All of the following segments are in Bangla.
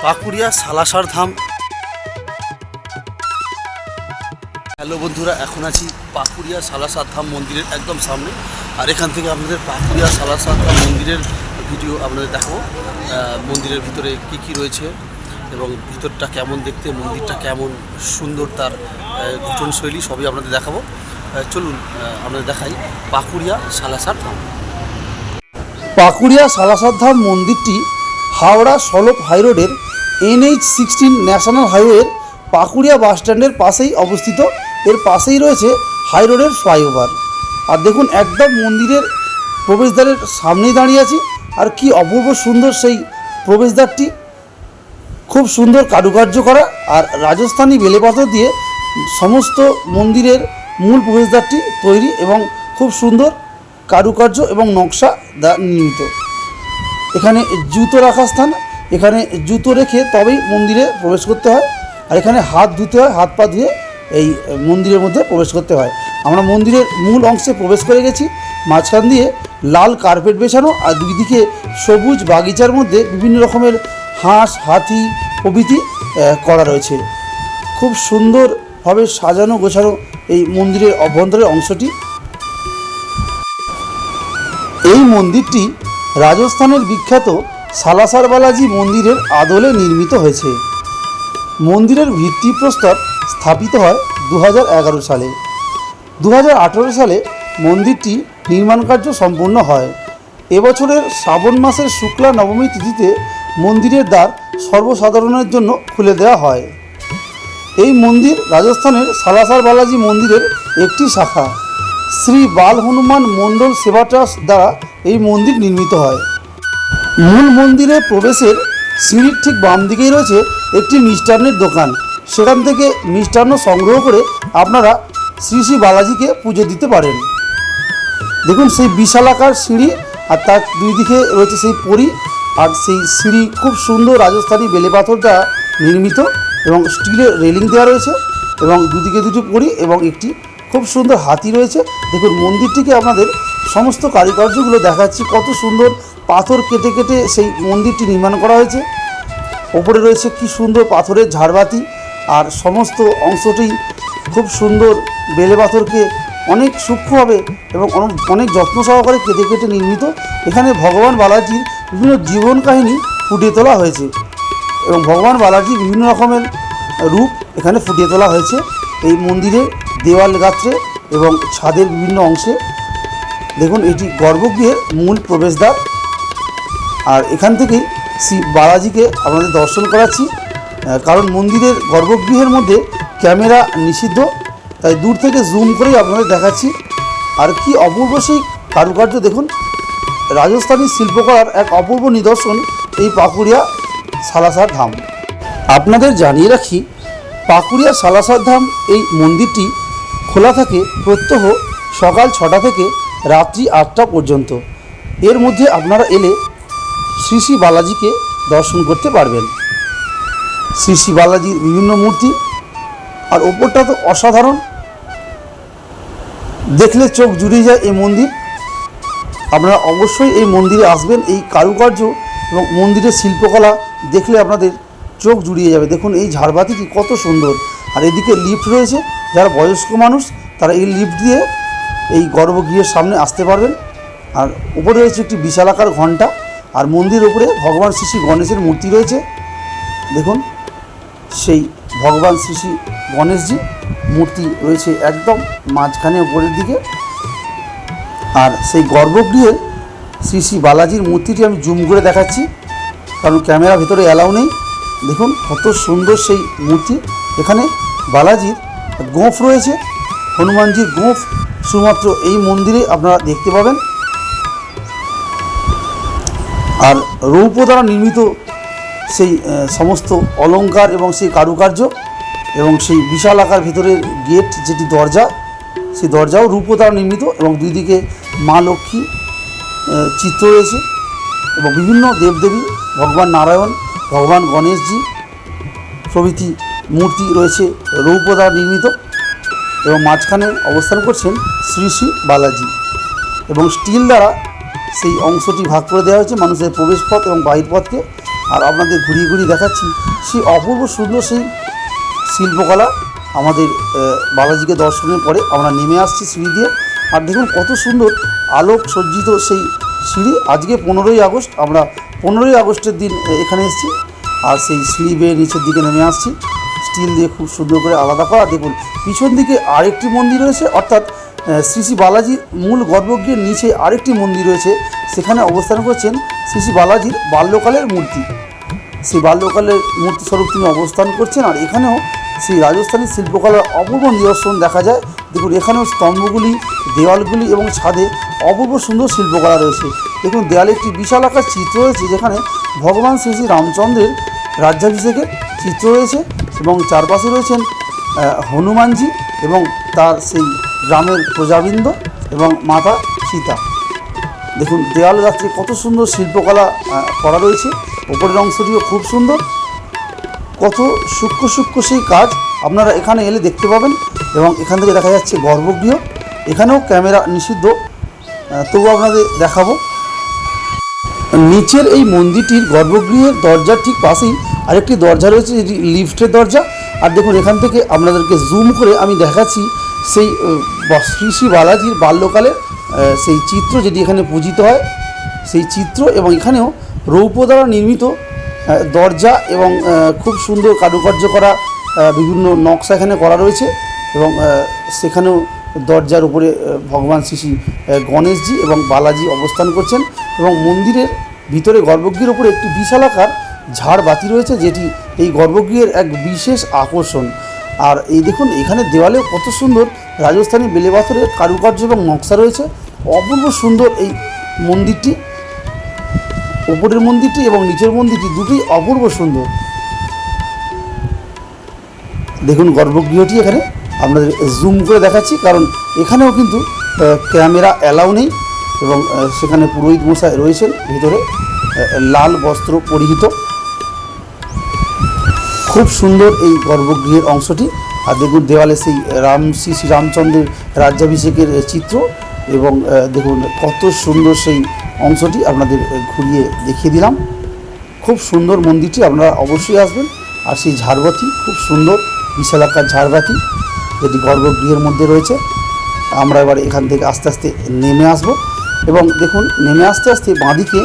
পাকুড়িয়া সালাসার ধাম। হ্যালো বন্ধুরা, এখন আছি পাকুড়িয়া সালাসার ধাম মন্দিরের একদম সামনে। আর এখান থেকে আপনাদের পাকুড়িয়া সালাসার ধাম মন্দিরের ভিডিও আপনাদের দেখাবো। মন্দিরের ভিতরে কি কি রয়েছে এবং ভিতরটা কেমন দেখতে, মন্দিরটা কেমন সুন্দর, তার গঠনশৈলী সবই আপনাদের দেখাবো। চলুন আপনাদের দেখাই পাকুড়িয়া সালাসার ধাম। পাকুড়িয়া সালাসার ধাম মন্দিরটি হাওড়া সলপ হাইরোডের NH-16 ন্যাশনাল হাইওয়ের পাকুড়িয়া বাস স্ট্যান্ডের পাশেই অবস্থিত। এর পাশেই রয়েছে হাইরোডের ফ্লাইওভার। আর দেখুন, একদম মন্দিরের প্রবেশদ্বারের সামনেই দাঁড়িয়ে আছি। আর কি অপূর্ব সুন্দর সেই প্রবেশদ্বারটি, খুব সুন্দর কারুকার্য করা আর রাজস্থানী বেলেপাথর দিয়ে সমস্ত মন্দিরের মূল প্রবেশদ্বারটি তৈরি এবং খুব সুন্দর কারুকার্য এবং নকশা নির্মিত। এখানে জুতো রাখার স্থান, এখানে জুতো রেখে তবেই মন্দিরে প্রবেশ করতে হয়। আর এখানে হাত ধুতে হয়, হাত পা ধুয়ে এই মন্দিরের মধ্যে প্রবেশ করতে হয়। আমরা মন্দিরের মূল অংশে প্রবেশ করে গেছি। মাঝখান দিয়ে লাল কার্পেট বেছানো আর দুই দিকে সবুজ বাগিচার মধ্যে বিভিন্ন রকমের হাঁস, হাতি প্রভৃতি করা রয়েছে। খুব সুন্দরভাবে সাজানো গোছানো এই মন্দিরের অভ্যন্তরের অংশটি। এই মন্দিরটি রাজস্থানের বিখ্যাত সালাসার বালাজি মন্দিরের আদলে নির্মিত হয়েছে। মন্দিরের ভিত্তিপ্রস্তর স্থাপিত হয় 2011 সালে। 2018 সালে মন্দিরটি নির্মাণ কার্য সম্পূর্ণ হয়। এবছরের শ্রাবণ মাসের শুক্লা নবমী তিথিতে মন্দিরের দ্বার সর্বসাধারণের জন্য খুলে দেওয়া হয়। এই মন্দির রাজস্থানের সালাসার বালাজি মন্দিরের একটি শাখা। শ্রী বাল হনুমান মণ্ডল সেবা ট্রাস্ট দ্বারা এই মন্দির নির্মিত হয়। মূল মন্দিরে প্রবেশের সিঁড়ির ঠিক বাম দিকেই রয়েছে একটি মিষ্টান্নের দোকান। সেখান থেকে মিষ্টান্ন সংগ্রহ করে আপনারা শ্রী শ্রী বালাজিকে পুজো দিতে পারেন। দেখুন, সেই বিশালাকার সিঁড়ি আর তার দুই দিকে রয়েছে সেই পরী। আর সেই সিঁড়ি খুব সুন্দর রাজস্থানী বেলেপাথর দ্বারা নির্মিত এবং স্টিলের রেলিং দেওয়া রয়েছে এবং দুদিকে দুটি পরী এবং একটি খুব সুন্দর হাতি রয়েছে। দেখুন, মন্দিরটিকে আপনাদের সমস্ত কারুকার্যগুলো দেখাচ্ছি। কত সুন্দর পাথর কেটে কেটে সেই মন্দিরটি নির্মাণ করা হয়েছে। ওপরে রয়েছে কি সুন্দর পাথরের ঝাড়বাতি আর সমস্ত অংশটি খুব সুন্দর বেলে পাথরকে অনেক সূক্ষ্মভাবে এবং অনেক যত্ন সহকারে কেটে কেটে নির্মিত। এখানে ভগবান বালাজির বিভিন্ন জীবন কাহিনী ফুটিয়ে তোলা হয়েছে এবং ভগবান বালাজির বিভিন্ন রকমের রূপ এখানে ফুটিয়ে তোলা হয়েছে এই মন্দিরের দেওয়াল গাত্রে এবং ছাদের বিভিন্ন অংশে। দেখুন, এটি গর্ভগৃহের মূল প্রবেশদ্বার। আর এখান থেকেই শ্রী বালাজিকে আপনাদের দর্শন করাচ্ছি, কারণ মন্দিরের গর্ভগৃহের মধ্যে ক্যামেরা নিষিদ্ধ, তাই দূর থেকে জুম করেই আপনাদের দেখাচ্ছি। আর কি অপূর্ব সেই কারুকার্য দেখুন, রাজস্থানী শিল্পকলার এক অপূর্ব নিদর্শন এই পাকুড়িয়া সালাসার ধাম। আপনাদের জানিয়ে রাখি, পাকুড়িয়া সালাসার ধাম এই মন্দিরটি খোলা থাকে প্রত্যহ সকাল 6টা থেকে রাত্রি 8টা পর্যন্ত। এর মধ্যে আপনারা এলে শ্রী শ্রী বালাজিকে দর্শন করতে পারবেন। শ্রী শ্রী বালাজির বিভিন্ন মূর্তি, আর ওপরটা তো অসাধারণ, দেখলে চোখ জুড়িয়ে যায় এই মন্দির। আপনারা অবশ্যই এই মন্দিরে আসবেন। এই কারুকার্য এবং মন্দিরের শিল্পকলা দেখলে আপনাদের চোখ জুড়িয়ে যাবে। দেখুন, এই ঝাড়বাতিটি কত সুন্দর। আর এদিকে লিফট রয়েছে, যারা বয়স্ক মানুষ তারা এই লিফট দিয়ে এই গর্ভগৃহের সামনে আসতে পারবেন। আর উপরে রয়েছে একটি বিশালাকার ঘণ্টা। আর মন্দিরের উপরে ভগবান শ্রী শ্রী গণেশের মূর্তি রয়েছে। দেখুন, সেই ভগবান শ্রী শ্রী গণেশজি মূর্তি রয়েছে একদম মাঝখানে উপরের দিকে। আর সেই গর্ভগৃহের শ্রী শ্রী বালাজির মূর্তিটি আমি জুম করে দেখাচ্ছি, কারণ ক্যামেরা ভিতরে অ্যালাউ নেই। দেখুন কত সুন্দর সেই মূর্তি। এখানে বালাজির গোঁফ রয়েছে, হনুমানজির গোঁফ শুধুমাত্র এই মন্দিরে আপনারা দেখতে পাবেন। আর রৌপ্য দ্বারা নির্মিত সেই সমস্ত অলঙ্কার এবং সেই কারুকার্য এবং সেই বিশাল আকার ভিতরের গেট, যেটি দরজা, সেই দরজাও রৌপ্য দ্বারা নির্মিত এবং দুই দিকে মা লক্ষ্মী চিত্র রয়েছে এবং বিভিন্ন দেবদেবী, ভগবান নারায়ণ, ভগবান গণেশজি প্রভৃতি মূর্তি রয়েছে রৌপ্য দ্বারা নির্মিত। এবং মাঝখানে অবস্থান করছেন শ্রী শ্রী বালাজি এবং স্টিল দ্বারা সেই অংশটি ভাগ করে দেওয়া হয়েছে মানুষের প্রবেশ পথ এবং বাহির পথকে। আর আপনাদের ঘুরিয়ে ঘুরিয়ে দেখাচ্ছি সেই অপূর্ব সুন্দর সেই শিল্পকলা। আমাদের বালাজিকে দর্শনের পরে আমরা নেমে আসছি সিঁড়ি দিয়ে। আর দেখুন কত সুন্দর আলোক সজ্জিত সেই সিঁড়ি। আজকে 15ই আগস্ট, আমরা 15ই আগস্টের দিন এখানে এসেছি। আর সেই সিঁড়ি বেয়ে নিচের দিকে নেমে আসছি, স্টিল দিয়ে খুব সুন্দর করে আলাদা করা। দেখুন পিছন দিকে আরেকটি মন্দির রয়েছে, অর্থাৎ শ্রী শ্রী বালাজির মূল গর্ভগৃহের নিচে আরেকটি মন্দির রয়েছে, সেখানে অবস্থান করছেন শ্রী শ্রী বালাজির বাল্যকালের মূর্তি। সেই বাল্যকালের মূর্তি স্বরূপ তিনি অবস্থান করছেন। আর এখানেও সেই রাজস্থানী শিল্পকলার অপূর্ব নিদর্শন দেখা যায়। দেখুন এখানেও স্তম্ভগুলি, দেওয়ালগুলি এবং ছাদে অপূর্ব সুন্দর শিল্পকলা রয়েছে। দেখুন দেওয়ালে একটি বিশাল আকার চিত্র রয়েছে, যেখানে ভগবান শ্রী শ্রী রামচন্দ্রের রাজ্যাভিষেকের চিত্র রয়েছে এবং চারপাশে রয়েছেন হনুমানজি এবং তার সেই গ্রামের প্রজাবৃন্দ এবং মাতা সীতা। দেখুন দেওয়াল গাত্রে কত সুন্দর শিল্পকলা করা রয়েছে। ওপরের অংশটিও খুব সুন্দর, কত সূক্ষ্ম সূক্ষ্ম সেই কাজ আপনারা এখানে এলে দেখতে পাবেন। এবং এখান থেকে দেখা যাচ্ছে গর্ভগৃহ। এখানেও ক্যামেরা নিষিদ্ধ, তবু আপনাদের দেখাবো। নিচের এই মন্দিরটির গর্ভগৃহের দরজার ঠিক পাশেই আরেকটি দরজা রয়েছে, যেটি লিফটের দরজা। আর দেখুন এখান থেকে আপনাদেরকে জুম করে আমি দেখাচ্ছি সেই শ্রী শ্রী বালাজির বাল্যকালের সেই চিত্র, যেটি এখানে পূজিত হয় সেই চিত্র। এবং এখানেও রৌপ্য দ্বারা নির্মিত দরজা এবং খুব সুন্দর কারুকার্য করা বিভিন্ন নকশা এখানে করা রয়েছে। এবং সেখানেও দরজার উপরে ভগবান শ্রী শ্রী গণেশজি এবং বালাজি অবস্থান করছেন। এবং মন্দিরের ভিতরে গর্ভগৃহের উপরে একটি বিশালাকার ঝাড়বাতি রয়েছে, যেটি এই গর্ভগৃহের এক বিশেষ আকর্ষণ। আর এই দেখুন এখানে দেওয়ালে কত সুন্দর রাজস্থানী বেলে পাথরের কারুকার্য এবং নকশা রয়েছে। অপূর্ব সুন্দর এই মন্দিরটি, উপরের মন্দিরটি এবং নিচের মন্দিরটি দুটোই অপূর্ব সুন্দর। দেখুন গর্ভগৃহটি এখানে আপনাদের জুম করে দেখাচ্ছি, কারণ এখানেও কিন্তু ক্যামেরা অ্যালাউ নেই। এবং সেখানে পুরোহিত মশাই রয়েছেন ভিতরে, লাল বস্ত্র পরিহিত। খুব সুন্দর এই গর্ভগৃহের অংশটি। আর দেখুন দেওয়ালে সেই শ্রী শ্রী রামচন্দ্রের রাজ্যাভিষেকের চিত্র। এবং দেখুন কত সুন্দর সেই অংশটি আপনাদের ঘুরিয়ে দেখিয়ে দিলাম। খুব সুন্দর মন্দিরটি, আপনারা অবশ্যই আসবেন। আর সেই ঝাড়বাতি খুব সুন্দর বিশালাকার ঝাড়বাতি, যেটি গর্ভগৃহের মধ্যে রয়েছে। আমরা এবার এখান থেকে আস্তে আস্তে নেমে আসব। এবং দেখুন নেমে আসতে আসতে বাঁদিকে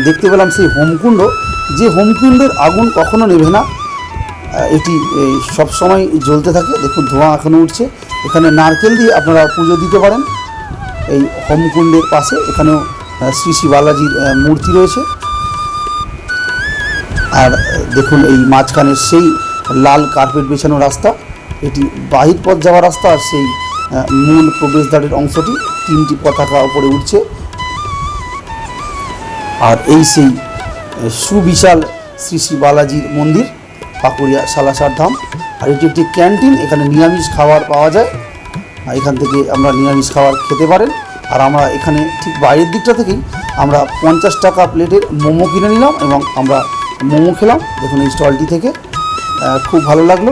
দেখতে পেলাম সেই হোমকুণ্ড, যে হোমকুণ্ডের আগুন কখনো নেভে না, এটি সবসময় জ্বলতে থাকে। দেখুন ধোঁয়া এখনও উঠছে। এখানে নারকেল দিয়ে আপনারা পুজো দিতে পারেন। এই হোমকুণ্ডের পাশে এখানেও শ্রী শ্রী বালাজির মূর্তি রয়েছে। আর দেখুন এই মাঝখানের সেই লাল কার্পেট বেছানো রাস্তা, এটি বাহির পথ যাওয়ার রাস্তা। আর সেই মূল প্রবেশদ্বারের অংশটি 3টি পতাকা উপরে উঠছে। আর এই সেই সুবিশাল শ্রী শ্রী বালাজির মন্দির, পাকুড়িয়া সালাসার ধাম। আর এটি একটি ক্যান্টিন, এখানে নিরামিষ খাবার পাওয়া যায়। এখান থেকে আমরা নিরামিষ খাবার খেতে পারেন। আর আমরা এখানে ঠিক বাইরের দিকটা থেকেই আমরা 50 টাকা প্লেটের মোমো কিনে নিলাম এবং আমরা মোমো খেলাম। দেখুন এই স্টলটি থেকে খুব ভালো লাগলো।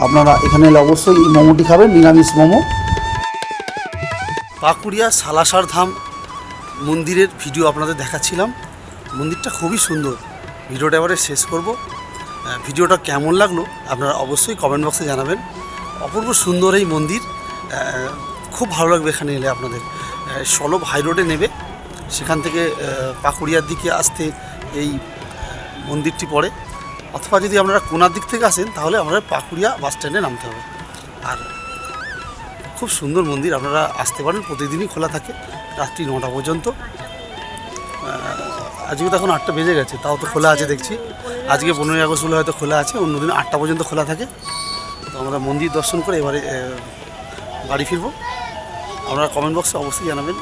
আপনারা এখানে এলে অবশ্যই এই মোমোটি খাবেন, নিরামিষ মোমো। পাকুড়িয়া সালাসার ধাম মন্দিরের ভিডিও আপনাদের দেখাচ্ছিলাম। মন্দিরটা খুবই সুন্দর। ভিডিওটা এবারে শেষ করব। ভিডিওটা কেমন লাগলো আপনারা অবশ্যই কমেন্ট বক্সে জানাবেন। অপূর্ব সুন্দর এই মন্দির, খুব ভালো লাগবে এখানে এলে আপনাদের। সলভ হাই রোডে নেবে, সেখান থেকে পাকুড়িয়ার দিকে আসতে এই মন্দিরটি পড়ে। অথবা যদি আপনারা কোনার দিক থেকে আসেন তাহলে আপনারা পাকুড়িয়া বাস স্ট্যান্ডে নামতে হবে। আর খুব সুন্দর মন্দির, আপনারা আসতে পারেন। প্রতিদিনই খোলা থাকে রাত্রি 9টা পর্যন্ত। আজকে তো এখন 8টা বেজে গেছে, তাও তো খোলা আছে দেখছি। আজকে 15ই আগস্ট বলে হয়তো খোলা আছে, অন্যদিন 8টা পর্যন্ত খোলা থাকে। তো আমরা মন্দির দর্শন করে এবারে বাড়ি ফিরব। আপনারা কমেন্ট বক্সে অবশ্যই জানাবেন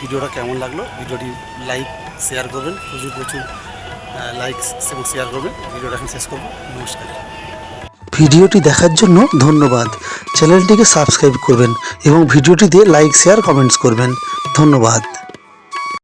ভিডিওটা কেমন লাগলো। ভিডিওটি লাইক শেয়ার করবেন, প্রচুর লাইক এবং শেয়ার করবেন। ভিডিওটা এখন শেষ করবো। নমস্কার। ভিডিওটি দেখার জন্য ধন্যবাদ। চ্যানেলটিকে সাবস্ক্রাইব করবেন এবং ভিডিওটিতে লাইক শেয়ার কমেন্টস করবেন। ধন্যবাদ।